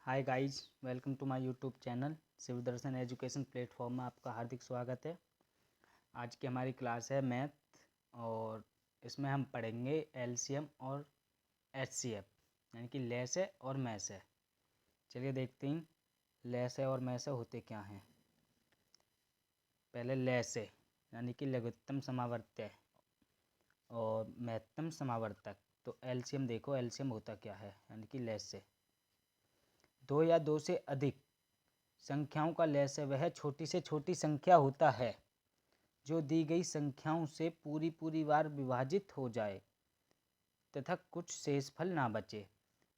Hi guys, welcome to my YouTube channel Shiv Darshan education platform में आपका हार्दिक स्वागत है। आज की हमारी क्लास है मैथ और इसमें हम पढ़ेंगे एलसीएम और एचसीएफ यानी कि लैसे और मैसे। चलिए देखते हैं लैसे और मैसे होते क्या हैं। पहले लैसे यानी कि लघुत्तम समावर्त्य और महत्तम समावर्तक। तो एलसीएम देखो, एलसीएम होता क्या है यानी कि लैसे। दो या दो से अधिक संख्याओं का लैसे वह छोटी से छोटी संख्या होता है जो दी गई संख्याओं से पूरी बार विभाजित हो जाए तथा कुछ शेषफल ना बचे।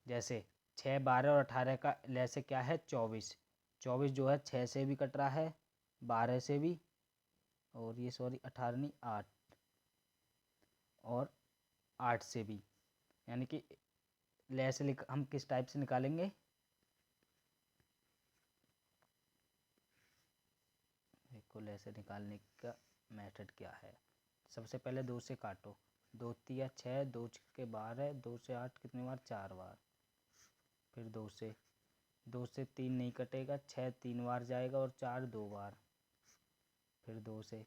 जैसे 6, 12 और 18 का लैसे क्या है? 24। 24 जो है 6 से भी कट रहा है, 12 से भी, और ये 18 नहीं 8 और 8 से भी। यानी कि लैसे हम किस टाइप से निकालेंगे? देखो लैसे निकालने का मेथड क्या है। सबसे पहले 2 से काटो, 2 तिया 6, 2 छक्के 12, 2 से 8 कितनी बार? 4 बार। फिर 2 से 3 नहीं कटेगा, 6 3 बार जाएगा और 4 2 बार। फिर 2 से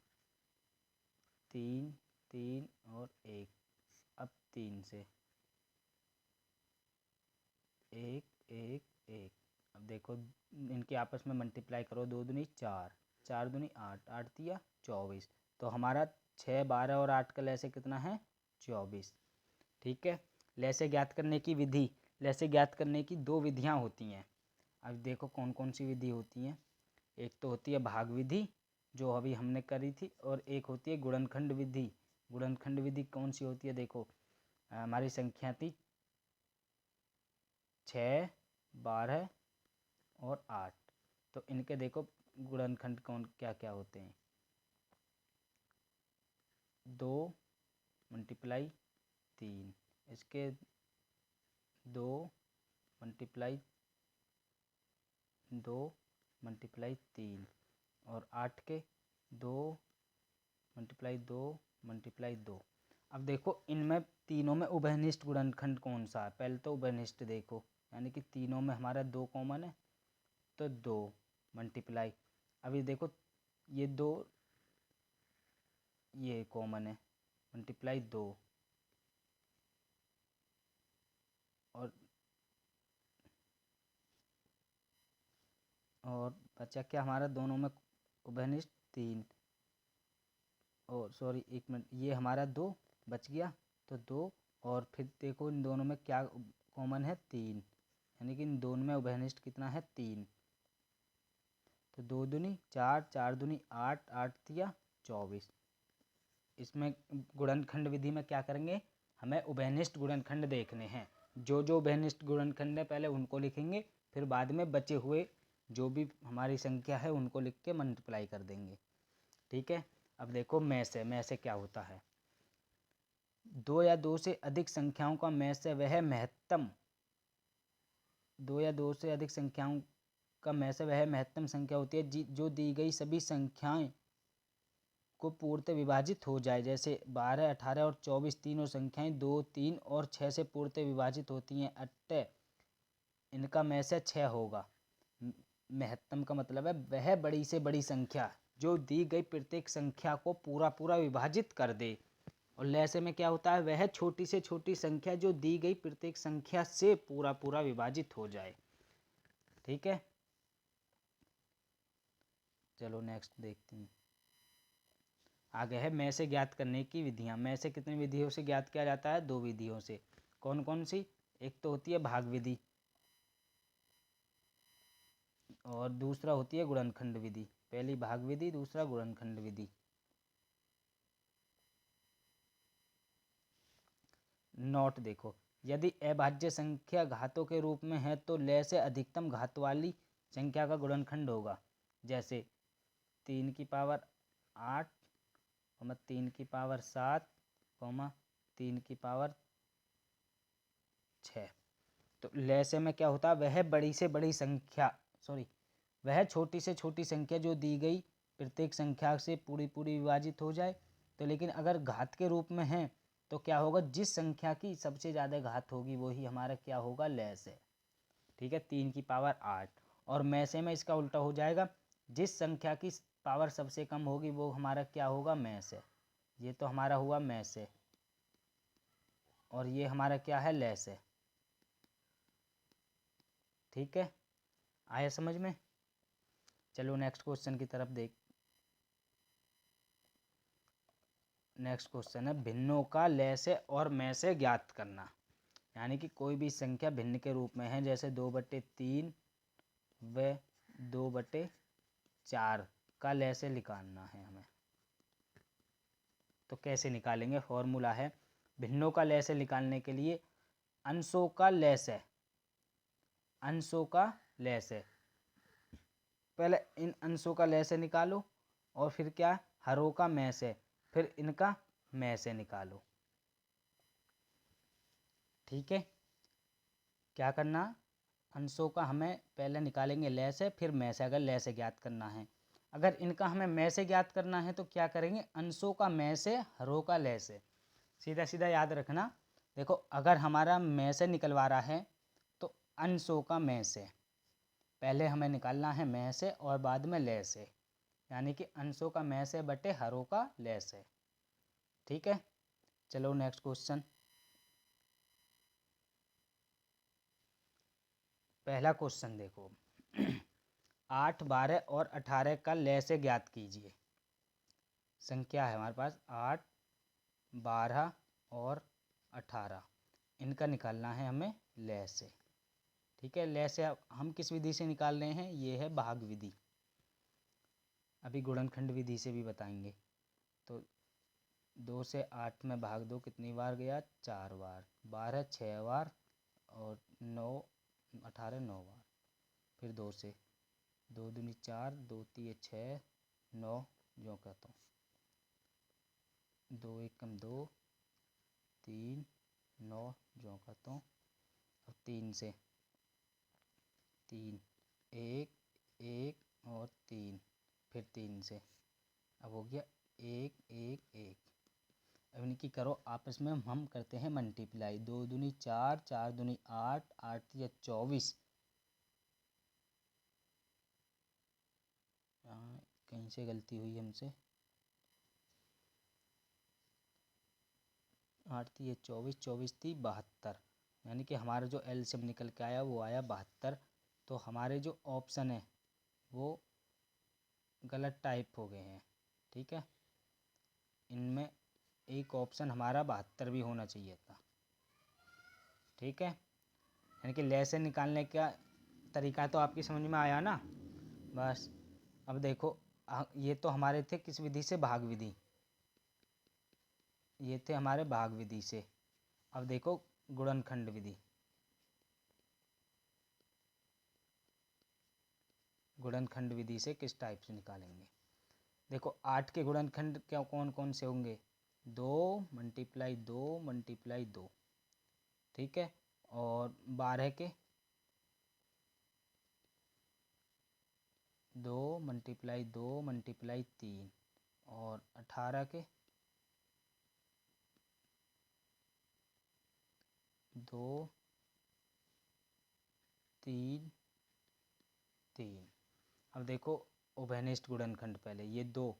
3 3 और 1। अब 3 से 1 1 1। अब देखो इनके आपस में मल्टीप्लाई करो, 2 दूनी 4, 4 दूनी 8, 8 तिया 24। तो हमारा 6, 12 और 8 का लैसे कितना है? 24। ठीक है। लैसे ज्ञात करने की विधि। लैसे ज्ञात करने की दो विधियां होती हैं। अब देखो कौन कौन सी विधि होती हैं। एक तो होती है भाग विधि जो अभी हमने करी थी, और एक होती है गुणनखंड विधि। गुणनखंड विधि कौन सी होती है? देखो हमारी संख्या थी 6, 12 और 8। तो इनके देखो गुणनखंड कौन क्या क्या होते हैं। 2 मल्टीप्लाई 3, इसके 2 मल्टीप्लाई 2 मल्टीप्लाई 3, और 8 के 2 मल्टीप्लाई 2 मल्टीप्लाई 2। अब देखो इनमें तीनों में उभयनिष्ठ गुणनखंड कौन सा है? पहले तो उभयनिष्ठ देखो, यानी कि तीनों में हमारा 2 कॉमन है, तो 2 मल्टीप्लाई। अभी देखो ये 2 ये कॉमन है, मल्टीप्लाई 2, और बचा क्या हमारा? दोनों में उभयनिष्ठ 3, और सॉरी 1 मिनट, ये हमारा 2 बच गया, तो 2। और फिर देखो इन दोनों में क्या कॉमन है? 3, यानी कि इन दोनों में उभयनिष्ठ कितना है? 3। तो 2 दूनी 4, 4 दूनी 8, 8 तिया 24। इसमें गुणनखंड विधि में क्या करेंगे? हमें उभयनिष्ठ गुणनखंड देखने हैं। जो जो उभयनिष्ठ गुणनखंड है पहले उनको लिखेंगे, फिर बाद में बचे हुए जो भी हमारी संख्या है उनको लिख के मल्टीप्लाई कर देंगे। ठीक है। अब देखो मैसे क्या होता है। 2 या 2 से अधिक संख्याओं का मैसे वह महत्तम। 2 या 2 से अधिक संख्याओं का मैसे वह महत्तम संख्या होती है जो दी गई सभी संख्याएं को पूर्णतः विभाजित हो जाए। जैसे 12, 18 और 24 तीनों संख्याएं 2, 3 और 6 से पूर्णतः विभाजित होती हैं, अतः इनका मैसे 6 होगा। महत्तम का मतलब है वह बड़ी से बड़ी संख्या जो दी गई प्रत्येक संख्या को पूरा विभाजित कर दे। और लैसे में क्या होता है? वह छोटी से छोटी संख्या जो दी गई प्रत्येक संख्या से पूरा विभाजित हो जाए। ठीक है, चलो नेक्स्ट देखते हैं। आगे है मैसे ज्ञात करने की विधियां। मैसे कितनी विधियों से ज्ञात किया जाता है? 2 विधियों से। कौन कौन सी? एक तो होती है भाग विधि और दूसरा होती है गुणनखंड विधि। पहली भाग विधि, दूसरा गुणनखंड विधि। नोट देखो, यदि अभाज्य संख्या घातों के रूप में है तो लय से अधिकतम घात वाली संख्या का गुणनखंड होगा। जैसे 3 की पावर 8, 3 की पावर 7, 3 की पावर 6। तो लैसे में क्या होता है? वह बड़ी से बड़ी संख्या, वह छोटी से छोटी संख्या जो दी गई प्रत्येक संख्या से पूरी विभाजित हो जाए। तो लेकिन अगर घात के रूप में है तो क्या होगा? जिस संख्या की सबसे ज़्यादा घात होगी वही हमारा क्या होगा? लैस है। ठीक है, 3 की पावर 8। और में से में इसका उल्टा हो जाएगा, जिस संख्या की पावर सबसे कम होगी वो हमारा क्या होगा, में से। ये तो हमारा हुआ में से, और ये हमारा क्या है, ले से। ठीक है, आया समझ में। चलो नेक्स्ट क्वेश्चन की तरफ देख। नेक्स्ट क्वेश्चन है भिन्नों का ले से और में से ज्ञात करना। यानी कि कोई भी संख्या भिन्न के रूप में है, जैसे 2/3 व 2/4 का ले से निकालना है हमें। तो कैसे निकालेंगे, फॉर्मूला है भिन्नों का ले से निकालने के लिए अंशों का ले से, अंशों का ले से। पहले इन अंशों का ले से निकालो, और फिर क्या, हरों का में से, फिर इनका में से निकालो। ठीक है, क्या करना, अंशों का हमें पहले निकालेंगे ले से, फिर में से, अगर ले से ज्ञात करना है। अगर इनका हमें में से ज्ञात करना है तो क्या करेंगे, अंशों का में से, हरों का ले से। सीधा सीधा याद रखना। देखो, अगर हमारा में से निकलवा रहा है तो अंशों का में से पहले हमें निकालना है, में से, और बाद में ले से। यानी कि अंशों का में से बटे हरों का ले से। ठीक है, चलो नेक्स्ट क्वेश्चन। पहला क्वेश्चन देखो 8, 12 और 18 का ले से ज्ञात कीजिए। संख्या है हमारे पास 8, 12 और 18, इनका निकालना है हमें ले से। ठीक है, ले से हम किस विधि से निकाल रहे हैं, ये है भाग विधि। अभी गुणनखंड विधि से भी बताएंगे। तो 2 से 8 में भाग दो, कितनी बार गया, 4 बार। 12 6 बार, और 9 18 9 बार। फिर 2 से, 2 दूनी 4, 2 3 6, 9 जो कहता हूँ, 2 1 2, 3 9 जो कहता हूँ। अब 3 से, 3 1 1 और 3, फिर 3 से, अब हो गया 1 1 1। अब इनकी करो आपस में, हम करते हैं मल्टीप्लाई। 2 दूनी 4, 4 दूनी 8, 8 3 24। यहाँ कहीं से गलती हुई हमसे, 8 3 24, 24 3 72। यानी कि हमारा जो एलसीएम निकल के आया वो आया 72। तो हमारे जो ऑप्शन है वो गलत टाइप हो गए हैं। ठीक है, इनमें एक ऑप्शन हमारा 72 भी होना चाहिए था। ठीक है, यानी कि ले से निकालने का तरीका तो आपकी समझ में आया ना। बस अब देखो, ये तो हमारे थे किस विधि से, भाग विधि। ये थे हमारे भाग विधि से। अब देखो गुणनखंड विधि। गुणनखंड विधि से किस टाइप से निकालेंगे। देखो 8 के गुणनखंड क्या कौन कौन से होंगे, 2 × 2 × 2। ठीक है, और 12 के 2 × 2 × 3, और 18 के 2 3 3। अब देखो उभयनिष्ठ गुणनखंड, पहले ये 2,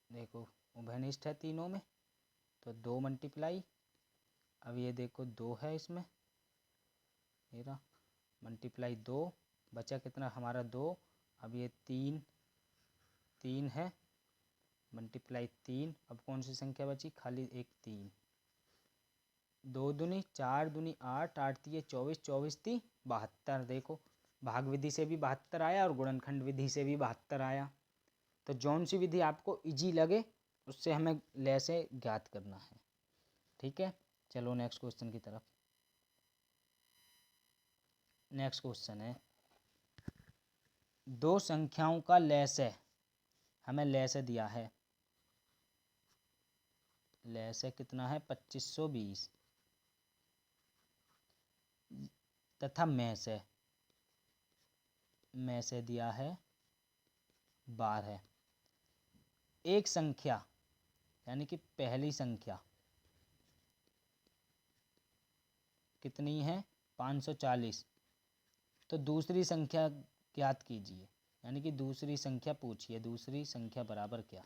देखो उभयनिष्ठ है तीनों में, तो 2 × अब ये देखो 2 है इसमें, मेरा × 2 बचा कितना हमारा 2। अब ये 3 3 है, × 3। अब कौन सी संख्या बची, खाली एक 3। 2 दूनी 4 दूनी 8, 8 3 24, 24 3 72। देखो भाग विधि से भी 72 आया और गुणनखंड विधि से भी 72 आया। तो जौन सी विधि आपको इजी लगे उससे हमें ले से ज्ञात करना है। ठीक है, चलो नेक्स्ट क्वेश्चन की तरफ। नेक्स्ट क्वेश्चन है दो संख्याओं का ले से, हमें ले से दिया है, ले से कितना है 2520, तथा में से दिया है 12। एक संख्या यानी कि पहली संख्या कितनी है 540। तो दूसरी संख्या ज्ञात कीजिए, यानी कि दूसरी संख्या पूछिए, दूसरी संख्या बराबर क्या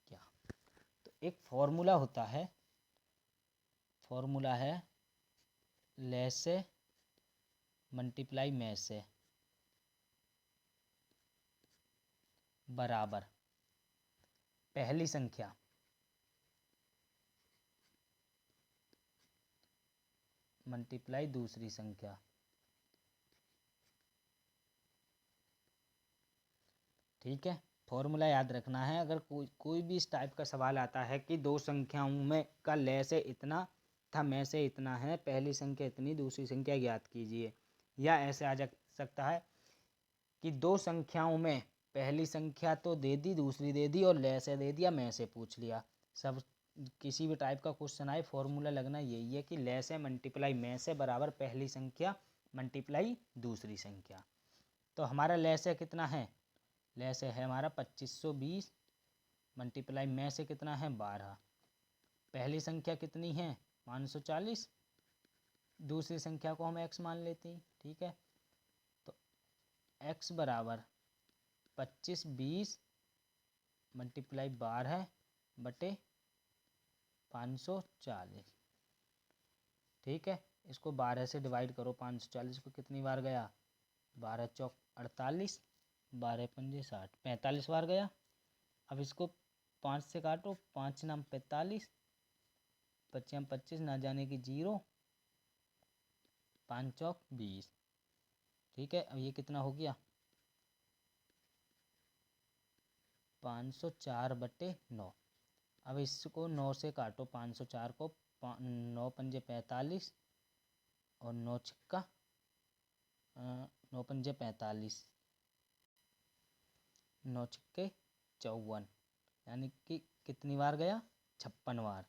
क्या। तो एक फॉर्मूला होता है, फॉर्मूला है ले से मल्टीप्लाई में से बराबर पहली संख्या मल्टीप्लाई दूसरी संख्या। ठीक है, फॉर्मूला याद रखना है। अगर कोई भी इस टाइप का सवाल आता है कि दो संख्याओं में का ले से इतना था में से इतना है, पहली संख्या इतनी, दूसरी संख्या ज्ञात कीजिए, या ऐसे आ जा सकता है कि दो संख्याओं में पहली संख्या तो दे दी, दूसरी दे दी, और ले से दे दिया, में से पूछ लिया। सब किसी भी टाइप का क्वेश्चन आए, फॉर्मूला लगना यही है कि ले से मल्टीप्लाई में से बराबर पहली संख्या मल्टीप्लाई दूसरी संख्या। तो हमारा ले से कितना है, ले से है हमारा 2520 मल्टीप्लाई में से कितना है 12। पहली संख्या कितनी है 540, दूसरी संख्या को हम x मान लेते हैं। ठीक है, तो x बराबर 2520 मल्टीप्लाई 12 बटे 540। ठीक है, इसको 12 से डिवाइड करो, 540 को कितनी बार गया, 12 चौक 48, 12 पंजे 60, 45 बार गया। अब इसको 5 से काटो, 5 नाम 45, 25 25 ना जाने की 0, 5 चौक 20। ठीक है, अब ये कितना हो गया 504 बटे 9। अब इसको 9 से काटो, 504 को 9 पंजे 45 और 9 छिक्का 9 पंजे 45, 9 छिक्के 54, यानी कि कितनी बार गया 56 बार।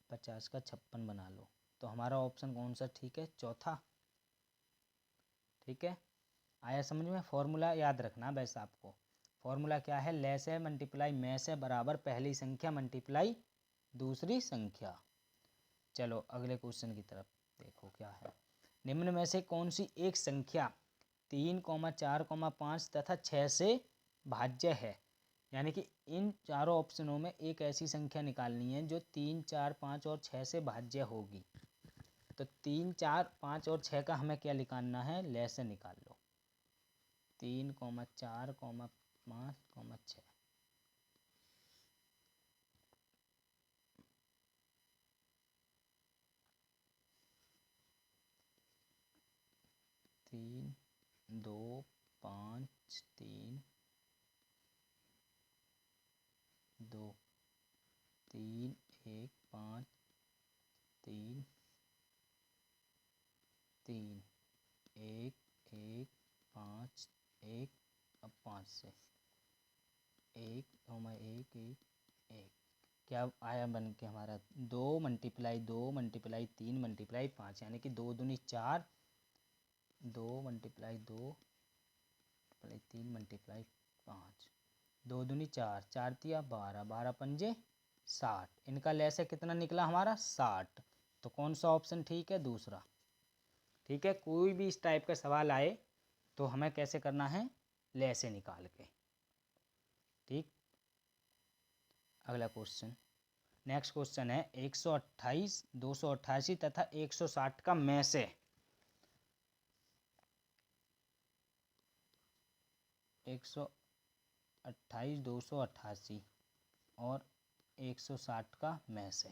50 का 56 बना लो। तो हमारा ऑप्शन कौन सा ठीक है, चौथा। ठीक है, आया समझ में। फॉर्मूला याद रखना बस आपको। फॉर्मूला क्या है, ले से मल्टीप्लाई में से बराबर पहली संख्या मल्टीप्लाई दूसरी संख्या। चलो अगले क्वेश्चन की तरफ देखो क्या है। निम्न में से कौन सी एक संख्या 3, 4, 5 तथा 6 से भाज्य है। यानी कि इन चारों ऑप्शनों में एक ऐसी संख्या निकालनी है जो 3, 4, 5 और 6 से भाज्य होगी। तो 3, 4, 5 और 6 का हमें क्या निकालना है, ले से निकाल लो। 3, 4, 5, 6। तीन 2 5 3 2 3 1 5 3 3 1 1 5 1। अब 5 से 1 1 1 1 क्या आया बन के हमारा 2 मल्टीप्लाई 2 मल्टीप्लाई 3 मल्टीप्लाई 5, यानी कि 2 दूनी 4, 2 मल्टीप्लाई 2 मल्टीप्लाई 3 मल्टीप्लाई 5, 2 दूनी 4, 4 तिया 12, 12 पंजे 60। इनका ले से कितना निकला हमारा 60। तो कौन सा ऑप्शन ठीक है, दूसरा। ठीक है, कोई भी इस टाइप का सवाल आए तो हमें कैसे करना है, ले से निकाल के। ठीक, अगला क्वेश्चन, नेक्स्ट क्वेश्चन है 128, 288 तथा 160 का में से 128, 288 और 160 का में से,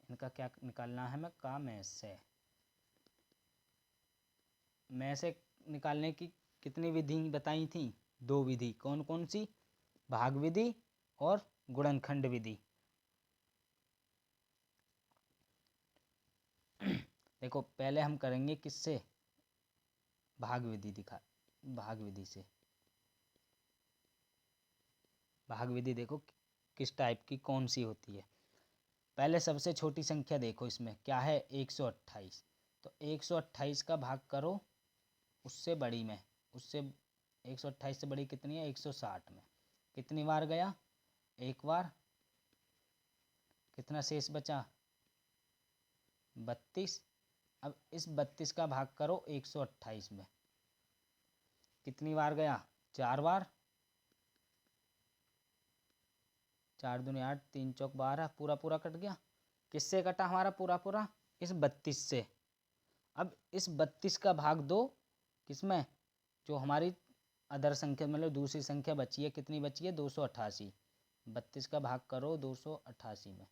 इनका क्या निकालना है हमें, का में से निकालने की कितनी विधि बताई थी, 2 विधि। कौन कौन सी, भाग विधि और गुणनखंड विधि। देखो पहले हम करेंगे किससे, भाग विधि भाग विधि से। भाग विधि देखो किस टाइप की कौन सी होती है। पहले सबसे छोटी संख्या देखो, इसमें क्या है 128। तो 128 का भाग करो उससे बड़ी में, उससे 128 से बड़ी कितनी है 160 में, कितनी बार गया एक बार, कितना शेष बचा 32। अब इस 32 का भाग करो 128 में, कितनी बार गया 4 बार, 4 दूनी 8, 3 चौक 12, पूरा पूरा कट गया। किससे कटा हमारा पूरा पूरा, इस 32 से। अब इस 32 का भाग दो किसमें, जो हमारी अदर संख्या मतलब दूसरी संख्या बची है, कितनी बची है 288। 32 का भाग करो 288 में,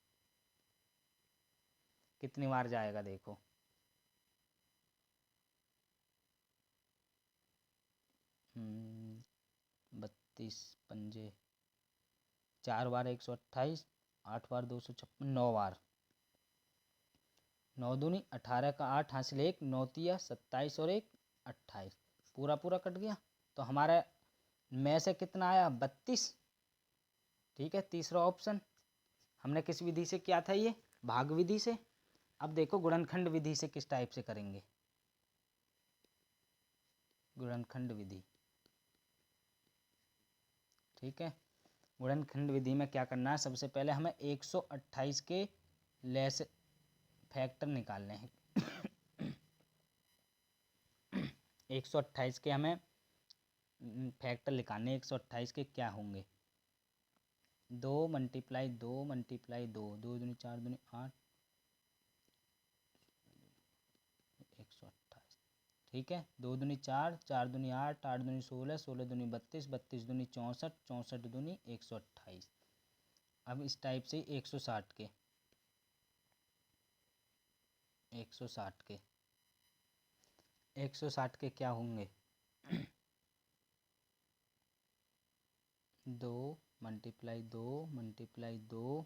कितनी बार जाएगा देखो, 32 पंजे 4 बार 128, 8 बार 256, 9 बार। 9 दूनी 18 का 8 हासिल 1, 9 तिया 27 और 1 28, पूरा पूरा कट गया। तो हमारा में से कितना आया 32। ठीक है, तीसरा ऑप्शन हमने किस विधि से किया था, ये भाग विधि से। अब देखो गुणनखंड विधि से किस टाइप से करेंगे, गुणनखंड विधि। ठीक है, गुणनखंड विधि में क्या करना है, सबसे पहले हमें 128 के लेस फैक्टर निकालने हैं। 128 के हमें फैक्टर निकालने, 128 के क्या होंगे, 2 मल्टीप्लाई 2 मल्टीप्लाई 2, 2 दूनी 4 दूनी 8, 128। ठीक है, 2 दूनी 4, 4 दूनी 8, 8 दूनी 16, 16 दूनी 32, 32 दूनी 64, 64 दूनी 128। अब इस टाइप से 160 के 160 के 160 के क्या होंगे, 2 multiply 2 multiply 2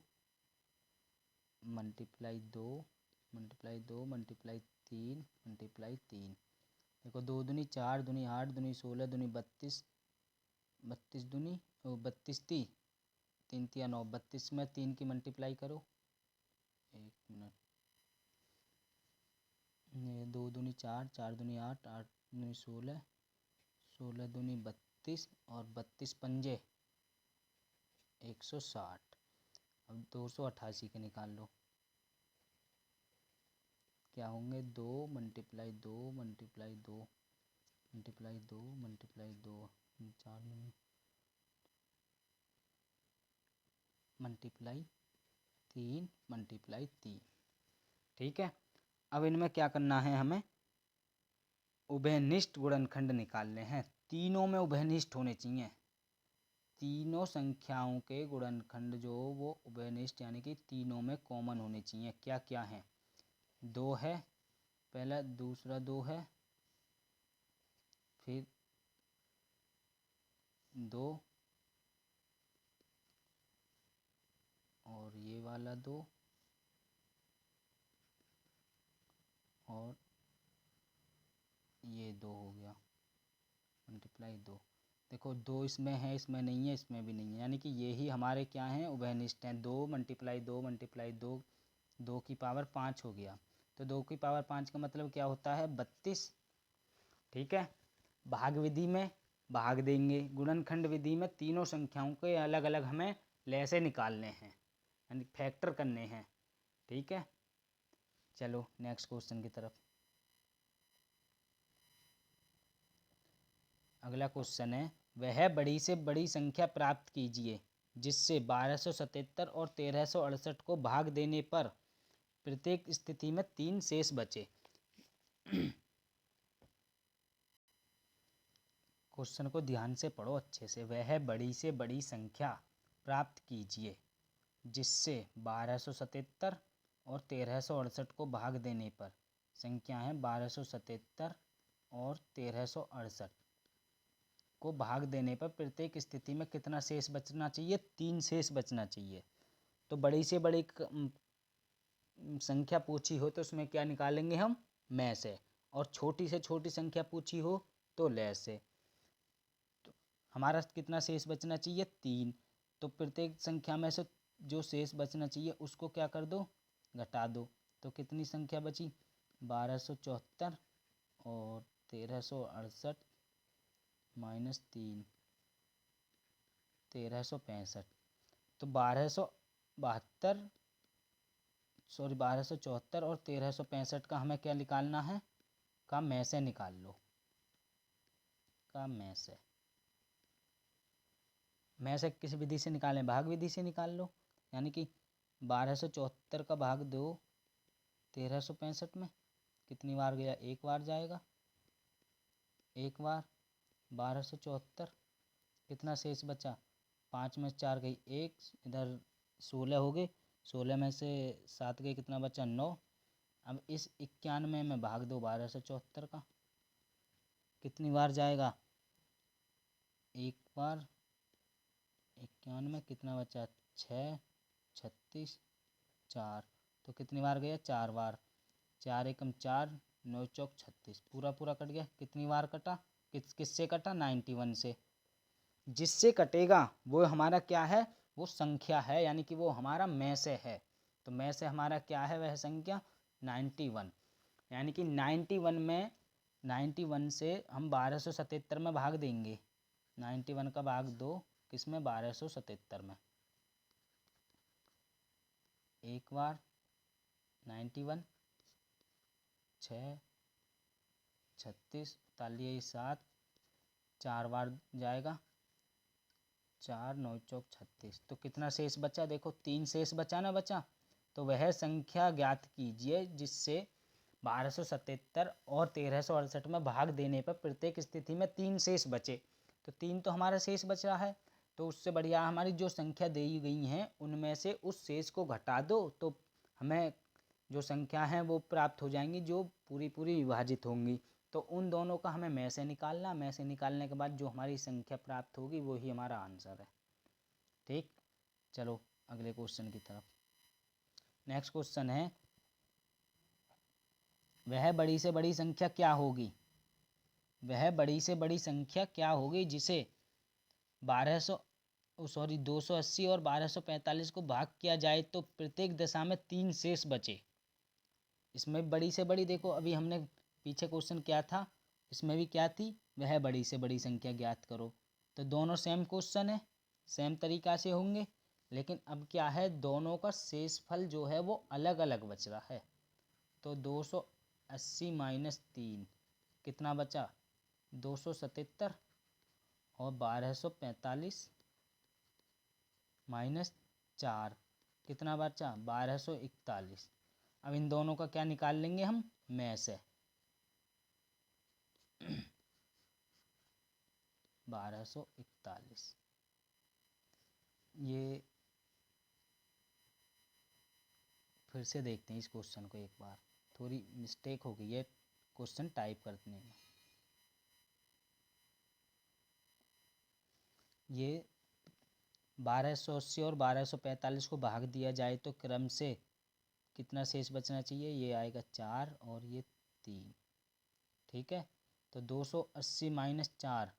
multiply 2 multiply 2 multiply 3 multiply 3। देखो 2 दूनी 4 दूनी 8 दूनी 16 दूनी 32, 32 दूनी 32 ती 3 तिया 9, 32 में 3 की मल्टीप्लाई करो, 1 मिनट, 2 दूनी 4, 4 दूनी 8, 8 दूनी 16, 16 दूनी 32 और 32 पंजे 160। अब 288 के निकाल लो, क्या होंगे, 2 multiply 2 multiply 2 multiply 2 multiply 2, 4 multiply 3 multiply 3। ठीक है, अब इनमें क्या करना है, हमें उभयनिष्ठ गुणनखंड निकालने हैं। तीनों में उभयनिष्ठ होने चाहिए, तीनों संख्याओं के गुणनखंड जो वो उभयनिष्ठ यानी कि तीनों में कॉमन होने चाहिए। क्या क्या है, 2 है पहला, दूसरा 2 है, फिर 2 और ये वाला 2 और ये 2 हो गया, मल्टीप्लाई 2। देखो 2 इसमें है, इसमें नहीं है, इसमें भी नहीं है, यानी कि ये ही हमारे क्या हैं उभयनिष्ठ हैं। 2 मल्टीप्लाई 2 मल्टीप्लाई 2, 2 की पावर 5 हो गया। तो 2 की पावर 5 का मतलब क्या होता है 32। ठीक है, भाग विधि में भाग देंगे, गुणनखंड विधि में तीनों संख्याओं के अलग अलग हमें लेसे निकालने हैं यानी फैक्टर करने हैं। ठीक है, चलो नेक्स्ट क्वेश्चन की तरफ। अगला क्वेश्चन है, वह बड़ी से बड़ी संख्या प्राप्त कीजिए जिससे 1277 और 1368 को भाग देने पर प्रत्येक स्थिति में 3 शेष बचे। क्वेश्चन को ध्यान से पढ़ो अच्छे से। वह बड़ी से बड़ी संख्या प्राप्त कीजिए जिससे 1277 और 1368 को भाग देने पर, संख्या है 1277 और 1368 को भाग देने पर प्रत्येक स्थिति में कितना शेष बचना चाहिए, 3 शेष बचना चाहिए। तो बड़ी से बड़ी संख्या पूछी हो तो उसमें क्या निकालेंगे हम, में से, और छोटी से छोटी संख्या पूछी हो तो ले से। तो हमारा कितना शेष बचना चाहिए, 3। तो प्रत्येक संख्या में से जो शेष बचना चाहिए उसको क्या कर दो, घटा दो। तो कितनी संख्या बची, 1274 और 1368 -3 1365। तो 1274 और 1365 का हमें क्या निकालना है, का में से निकाल लो, का में से किस विधि से निकालें, भाग विधि से निकाल लो। यानी कि 1274 का भाग दो 1365 में, कितनी बार गया, एक बार जाएगा, एक बार 1274, कितना शेष बचा, 5 में 4 गई 1, इधर 16 हो गए, 16 में से 7 गए, कितना बचा 9। अब इस 91 में भाग दो 1274 का, कितनी बार जाएगा, एक बार, 91 में कितना बचा 6, 36, 4, तो कितनी बार गया, 4 बार, 4 एकम 4, 9 चौक 36, पूरा पूरा कट गया। कितनी बार कटा, किससे कटा, 91 से। जिससे कटेगा वो हमारा क्या है, वो संख्या है, यानी कि वो हमारा में से है। तो में से हमारा क्या है, वह संख्या 91, यानी कि 91 में 91 से हम 1277 में भाग देंगे, 91 का भाग दो किसमें, 1277 में, एक बार 91, 6, 36, 7, 4 बार जाएगा, 4, 9 चौक 36, तो कितना शेष बचा, देखो 3 शेष बचा ना, बचा। तो वह संख्या ज्ञात कीजिए जिससे 1277 और 1368 में भाग देने पर प्रत्येक स्थिति में 3 शेष बचे। तो 3 तो हमारा शेष बच रहा है, तो उससे बढ़िया हमारी जो संख्या दी गई हैं उनमें से उस शेष को घटा दो, तो हमें जो संख्या है वो प्राप्त हो जाएंगी जो पूरी पूरी विभाजित होंगी। तो उन दोनों का हमें में से निकालना, में से निकालने के बाद जो हमारी संख्या प्राप्त होगी वो ही हमारा आंसर है। ठीक, चलो अगले क्वेश्चन की तरफ। नेक्स्ट क्वेश्चन है, वह बड़ी से बड़ी संख्या क्या होगी, वह बड़ी से बड़ी संख्या क्या होगी जिसे 280 और 1245 को भाग किया जाए तो प्रत्येक दशा में 3 शेष बचे। इसमें बड़ी से बड़ी, देखो अभी हमने पीछे क्वेश्चन क्या था, इसमें भी क्या थी, वह बड़ी से बड़ी संख्या ज्ञात करो। तो दोनों सेम क्वेश्चन है, सेम तरीका से होंगे, लेकिन अब क्या है, दोनों का शेषफल जो है वो अलग अलग बच रहा है। तो 280 माइनस 3 कितना बचा, 277, और 1245 माइनस 4 कितना बचा, 1241। अब इन दोनों का क्या निकाल लेंगे हम, में से 1241। ये फिर से देखते हैं इस क्वेश्चन को एक बार, थोड़ी मिस्टेक हो गई है क्वेश्चन टाइप करने में। ये 1280 और 1245 को भाग दिया जाए तो क्रम से कितना शेष बचना चाहिए, ये आएगा 4 और ये 3। ठीक है, तो 280 माइनस 4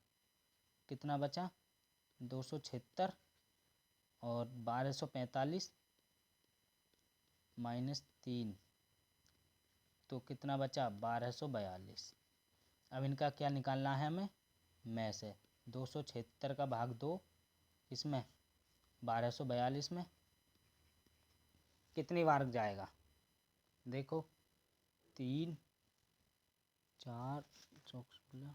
कितना बचा, 276, और 1245 माइनस 3 तो कितना बचा, 1242। अब इनका क्या निकालना है हमें, में से 276 का भाग 2 इसमें, 1242 में, कितनी बार जाएगा, देखो 3, 4, 16,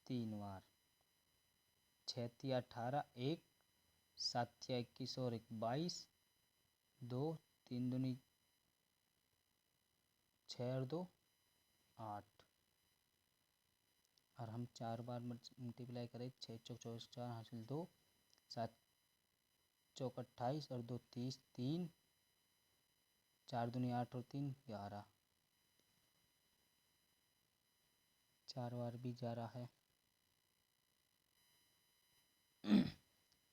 तीन बार, 6 तिया 18, 1, 7 तिया 21 और 1 22, 2, 3 दूनी 6 और 2 8, और हम 4 बार मल्टीप्लाई करें, 6 चौक 24, 4 हासिल 2, 7 चौक 28 और 2 30, 3, 4 दूनी 8 और 3 11, 4 बार भी जा रहा है।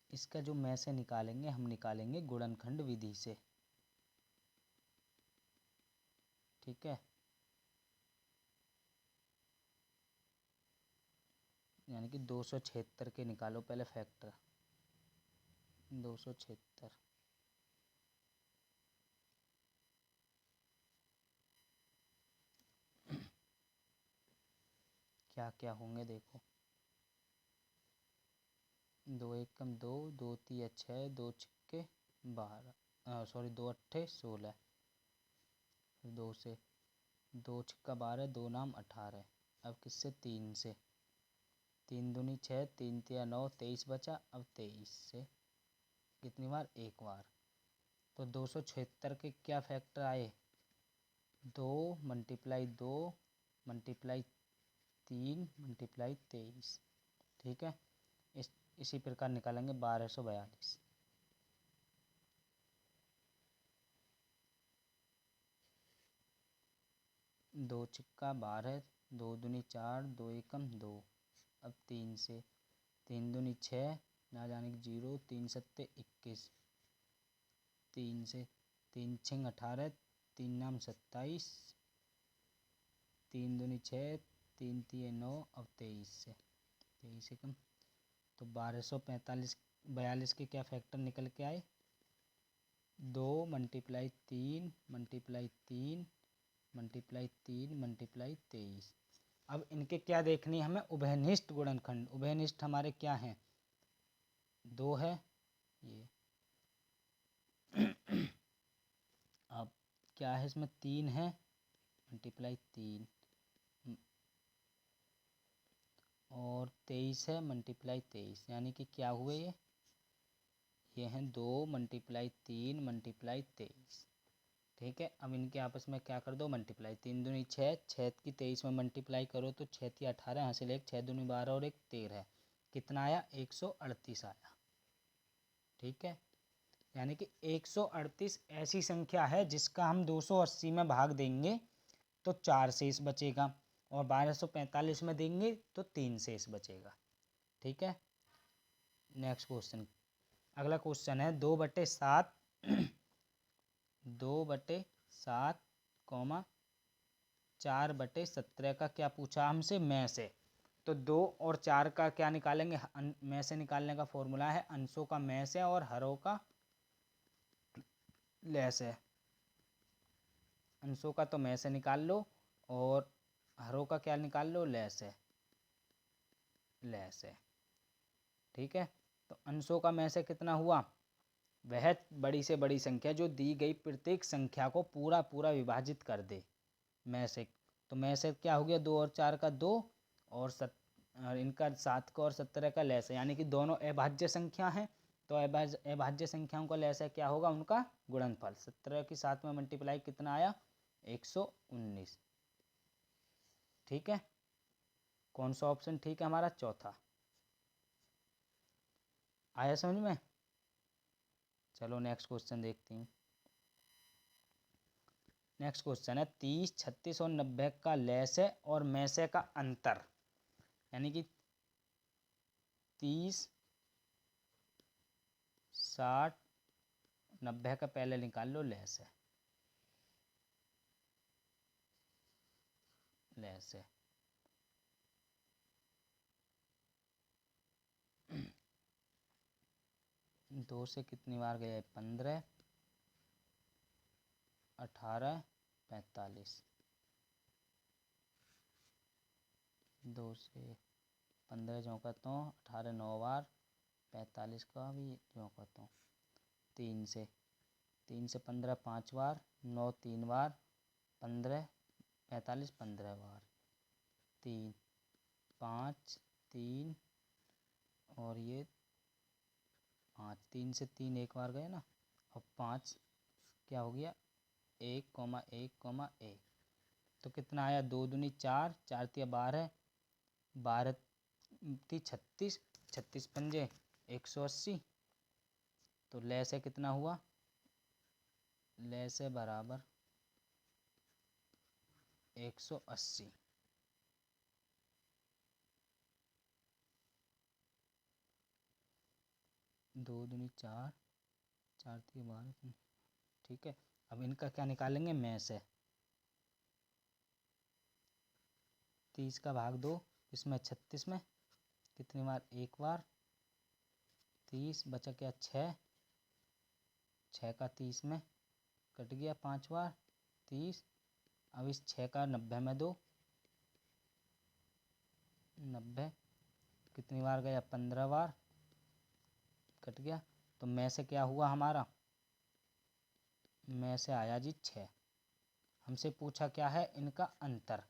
इसका जो में से निकालेंगे, हम निकालेंगे गुणनखंड विधि से। ठीक है, यानी कि 276 के निकालो पहले फैक्टर, 276 क्या क्या होंगे देखो। 2 एकम 2, 2 तिया 6, 2 छिक्के 12, सॉरी 2 अट्ठे 16, फिर 2 से 2 छिक्का 12, 2 नाम 18। अब किससे? 3 से। 3 दूनी 6, 3 तिया 9, 23 बचा। अब 23 से कितनी बार? एक बार। तो 276 के क्या फैक्टर आए? 2 मल्टीप्लाई 2 मल्टीप्लाई 3 मल्टीप्लाई 23। ठीक है, इसी प्रकार निकालेंगे 1242। 2 छिक्का 12, 2 दूनी 4, 2 एकम 2। अब 3 से 3 दूनी 6, ना जाने की 0, 3 सत्ते 21। 3 से 3 छिंग 18, 3 नाम 27, 3 दूनी 6, 3 तिये 9। अब 23 से 23 एकम, तो 1242 के क्या फैक्टर निकल के आए? 2 मल्टीप्लाई 3 मल्टीप्लाई 3 मल्टीप्लाई 3 मल्टीप्लाई 23। अब इनके क्या देखनी है हमें? उभयनिष्ठ गुणनखंड। उभयनिष्ठ हमारे क्या हैं? 2 है ये। अब क्या है इसमें? 3 है मल्टीप्लाई 3, और 23 है मल्टीप्लाई 23, यानी कि क्या हुए ये हैं 2 मल्टीप्लाई 3 मल्टीप्लाई 23। ठीक है, अब इनके आपस में क्या कर दो? मल्टीप्लाई। 3 दूनी 6, 6 की 23 में मल्टीप्लाई करो तो 6 की 18, हासिल 1, 6 दूनी 12 और 1 13। कितना आया? 138 आया। ठीक है, यानी कि 138 ऐसी संख्या है जिसका हम 280 में भाग देंगे तो 4 शेष बचेगा, और 1245 में देंगे तो 3 शेष बचेगा। ठीक है, नेक्स्ट क्वेश्चन। अगला क्वेश्चन है 2/7 2/7 कॉमा 4/17 का क्या पूछा हमसे? में से। तो 2 और 4 का क्या निकालेंगे? में से निकालने का फॉर्मूला है अंशों का में से और हरों का लेस है। अंशों का तो में से निकाल लो, और हरों का क्या निकाल लो? लेस है। लेस है। ठीक है, तो अंशों का में से कितना हुआ? वह बड़ी से बड़ी संख्या जो दी गई प्रत्येक संख्या को पूरा पूरा विभाजित कर दे में से। तो में से क्या हो गया? 2 और 4 का 2, और इनका 7 का और 17 का लेस है, यानी कि दोनों अभाज्य संख्या हैं। तो अभाज्य संख्याओं का लेस है, क्या होगा? उनका गुणनफल। 17 की 7 में मल्टीप्लाई कितना आया? 119। ठीक है, कौन सा ऑप्शन ठीक है हमारा? चौथा। आया समझ में? चलो नेक्स्ट क्वेश्चन देखते हैं। नेक्स्ट क्वेश्चन है 30, 36 और 90 का लेस है और में से का अंतर, यानी कि 30, 60, 90 का पहले निकाल लो लेस है। लेस है। दो से कितनी बार गया है? 15, 18, 45। 2 से 15 चौंकता हूँ, 18 9 बार, 45 का भी चौंकता हूँ। 3 से 15 5 बार, 9 3 बार, 15 45 15 बार, 3 5 3, और ये 5। 3 से 3 एक बार गए ना, अब 5 क्या हो गया? 1,1,1। तो कितना आया? 2 दूनी 4, 4 तिया 12, 12 ती 36, 36 पंजे 180। तो लेस है कितना हुआ? लेस है बराबर 180। 2 दूनी 4, 4 तिया 12। ठीक है, अब इनका क्या निकालेंगे? में से। 30 का भाग 2, इसमें 36 में कितनी बार? एक बार। 30 बचा क्या? 6, 6 का 30 में कट गया 5 बार, 30। अब इस 6 का 90 में 2, 90 कितनी बार गया, 15 बार, कट गया। तो में से क्या हुआ हमारा, में से आया जी 6। हमसे पूछा क्या है, इनका अंतर।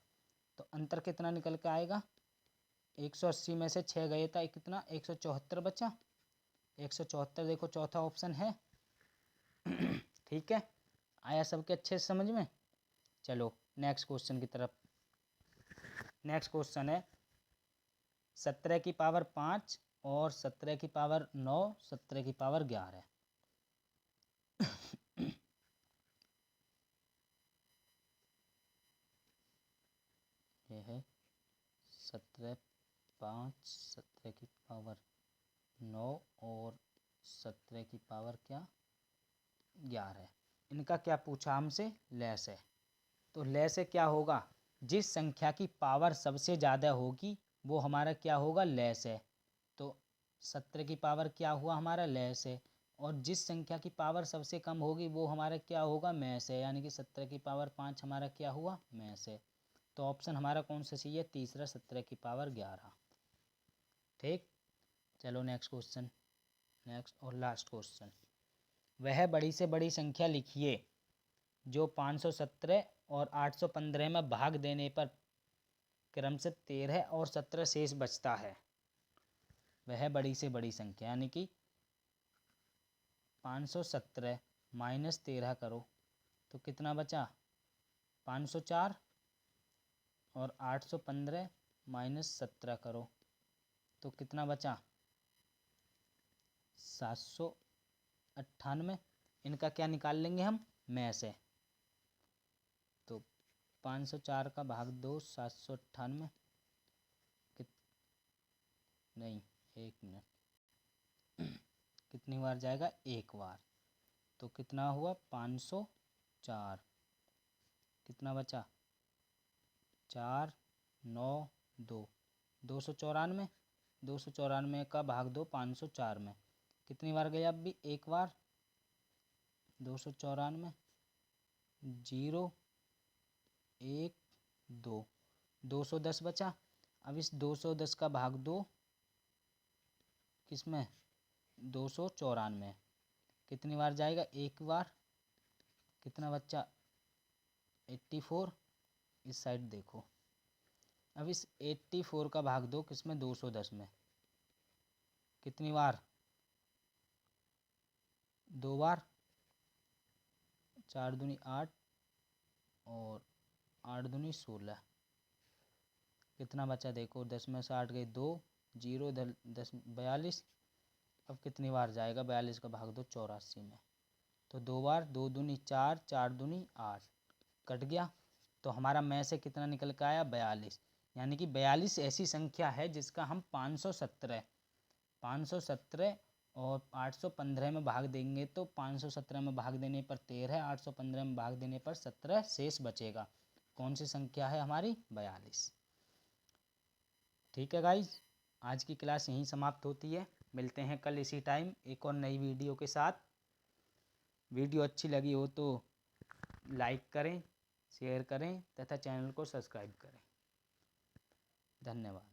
तो अंतर कितना निकल के आएगा, 180 में से 6 गए था, कितना 174 बचा। 174 देखो चौथा ऑप्शन है। ठीक है, आया सबके अच्छे से समझ में। चलो नेक्स्ट क्वेश्चन की तरफ। नेक्स्ट क्वेश्चन है 17 की पावर 5 और 17 की पावर 9, 17 की पावर 11। ये है 17 5, 17 की पावर 9 और 17 की पावर क्या 11। इनका क्या पूछा हमसे, लैस है। तो लैस से क्या होगा, जिस संख्या की पावर सबसे ज़्यादा होगी वो हमारा क्या होगा, लैस है। तो 17 की पावर क्या हुआ हमारा, लैस है। और जिस संख्या की पावर सबसे कम होगी वो हमारा क्या होगा, मैस है। यानी कि 17 की पावर 5 हमारा क्या हुआ, मैस है। तो ऑप्शन हमारा कौन सा चाहिए, तीसरा, 17 की पावर 11। ठीक, चलो नेक्स्ट क्वेश्चन। नेक्स्ट और लास्ट क्वेश्चन। वह बड़ी से बड़ी संख्या लिखिए जो 517 और 815 में भाग देने पर क्रम से 13 और 17 शेष बचता है। वह बड़ी से बड़ी संख्या, यानी कि 517 माइनस 13 करो तो कितना बचा, 504, और 815 माइनस 17 करो तो कितना बचा, 798। इनका क्या निकाल लेंगे हम, में से। तो 504 का भाग 2 798, नहीं 1 मिनट, कितनी बार जाएगा, 1 बार। तो कितना हुआ, 504, कितना बचा, 4 9 2, 294। 294 का भाग दो 504 में, कितनी बार गया, अब भी 1 बार। 294 0 1 2, 210 बचा। अब इस 210 का भाग दो किसमें, 294, कितनी बार जाएगा, 1 बार। कितना बच्चा, 84। इस साइड देखो, अब इस 84 का भाग दो किसमें, 210 में, कितनी बार, 2 बार। 4 दूनी 8 और 8 दूनी 16, कितना बचा देखो, 10 में से 8 गए 2, 0 10 42। अब कितनी बार जाएगा, 42 का भाग दो 84 में, तो 2 बार। 2 दूनी 4, 4 दूनी 8, कट गया। तो हमारा में से कितना निकल के आया, 42। यानी कि 42 ऐसी संख्या है जिसका हम 517 और 815 में भाग देंगे तो 517 में भाग देने पर 13, 815 में भाग देने पर 17 शेष बचेगा। कौन सी संख्या है हमारी, 42। ठीक है गाइज, आज की क्लास यहीं समाप्त होती है। मिलते हैं कल इसी टाइम एक और नई वीडियो के साथ। वीडियो अच्छी लगी हो तो लाइक करें, शेयर करें तथा चैनल को सब्सक्राइब करें। धन्यवाद।